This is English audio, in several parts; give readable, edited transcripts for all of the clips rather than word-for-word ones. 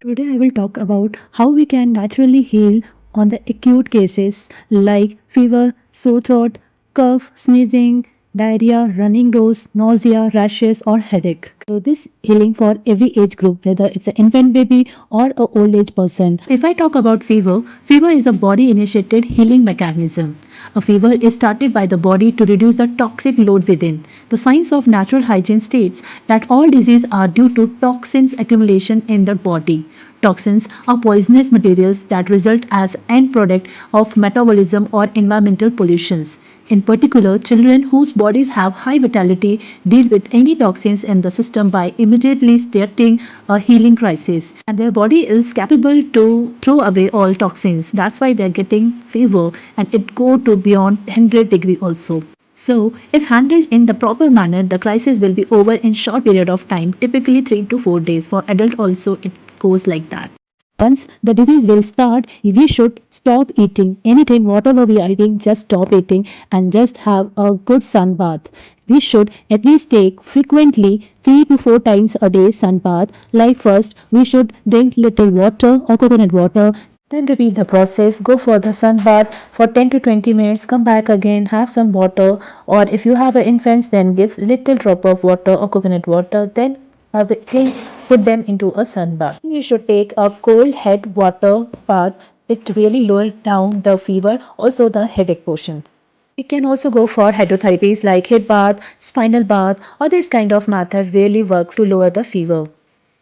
Today, I will talk about how we can naturally heal on the acute cases like fever, sore throat, cough, sneezing, diarrhea, running nose, nausea, rashes, or headache. So, this healing for every age group, whether it's an infant baby or a old age person. If I talk about fever, fever is a body initiated healing mechanism. A fever is started by the body to reduce the toxic load within. The science of natural hygiene states that all diseases are due to toxins accumulation in the body. Toxins are poisonous materials that result as end product of metabolism or environmental pollutions. In particular, children whose bodies have high vitality deal with any toxins in the system by immediately starting a healing crisis. And their body is capable to throw away all toxins. That's why they're getting fever and it go to beyond 100 degree also. So, if handled in the proper manner, the crisis will be over in short period of time, typically 3 to 4 days. For adult also it goes like that. Once the disease will start, we should stop eating anything, whatever we are eating, just stop eating and just have a good sun bath. We should at least take frequently 3 to 4 times a day sun bath. Like first, we should drink little water or coconut water. Then repeat the process. Go for the sun bath for 10 to 20 minutes. Come back again. Have some water. Or if you have an infant, then give little drop of water or coconut water. Then again put them into a sun bath. You should take a cold head water bath. It really lowers down the fever, also the headache portion. We can also go for hydrotherapies like head bath, spinal bath, or this kind of method really works to lower the fever.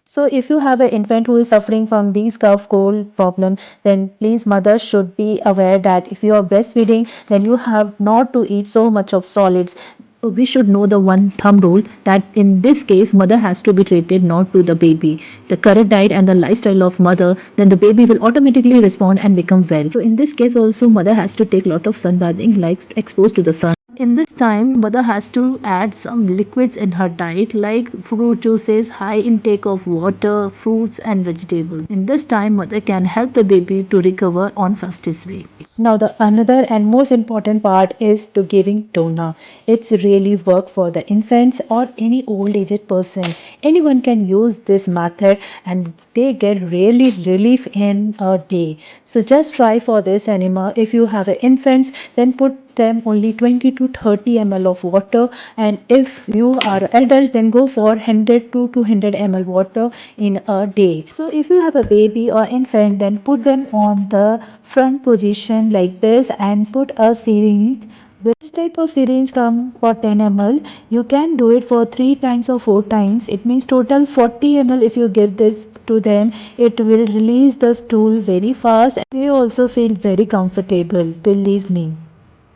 So if you have an infant who is suffering from these cough cold problem, then please mothers should be aware that if you are breastfeeding, then you have not to eat so much of solids. So we should know the one thumb rule that in this case mother has to be treated, not to the baby. The correct diet and the lifestyle of mother, then the baby will automatically respond and become well. So in this case also mother has to take lot of sunbathing, like exposed to the sun. In this time, mother has to add some liquids in her diet like fruit juices, high intake of water, fruits and vegetables. In this time, mother can help the baby to recover on fastest way. Now the another and most important part is to giving toner. It's really work for the infants or any old aged person. Anyone can use this method and they get really relief in a day. So just try for this enema. If you have infants, then put them only 20 to 30 ml of water, and if you are adult then go for 100 to 200 ml water in a day. So if you have a baby or infant, then put them on the front position like this and put a syringe. This type of syringe come for 10 ml. You can do it for 3 times or 4 times. It means total 40 ml. If you give this to them, it will release the stool very fast. They also feel very comfortable, believe me.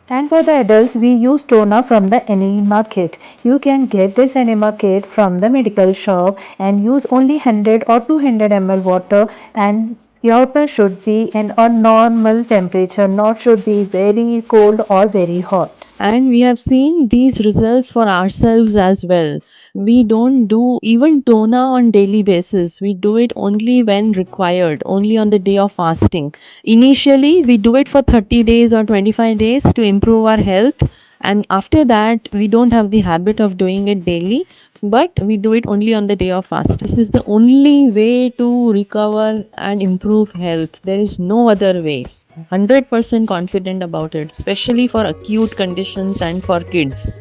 And for the adults, we use toner from the enema kit. You can get this enema kit from the medical shop and use only 100 or 200 ml water, and water should be in a normal temperature, not should be very cold or very hot. And we have seen these results for ourselves as well. We don't do even tona on daily basis. We do it only when required, only on the day of fasting. Initially, we do it for 30 days or 25 days to improve our health, and after that, we don't have the habit of doing it daily, but we do it only on the day of fast. This is the only way to recover and improve health. There is no other way. 100% confident about it, especially for acute conditions and for kids.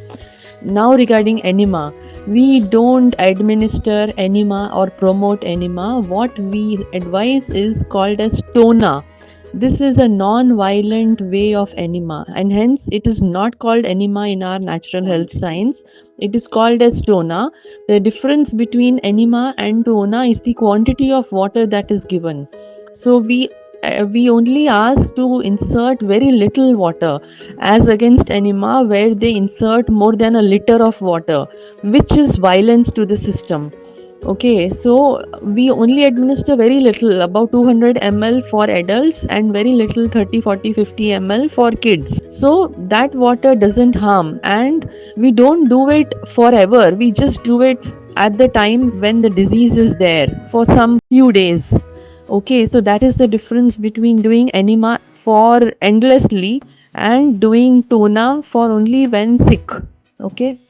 Now, regarding enema, we don't administer enema or promote enema. What we advise is called as tona. This is a non-violent way of enema, and hence it is not called enema in our natural health science. It is called as tona. The difference between enema and tona is the quantity of water that is given. So we only ask to insert very little water, as against enema where they insert more than a liter of water, which is violence to the system. Okay, so we only administer very little, about 200 ml for adults and very little 30, 40, 50 ml for kids. So that water doesn't harm, and we don't do it forever. We just do it at the time when the disease is there for some few days. Okay, so that is the difference between doing enema for endlessly and doing tona for only when sick. Okay.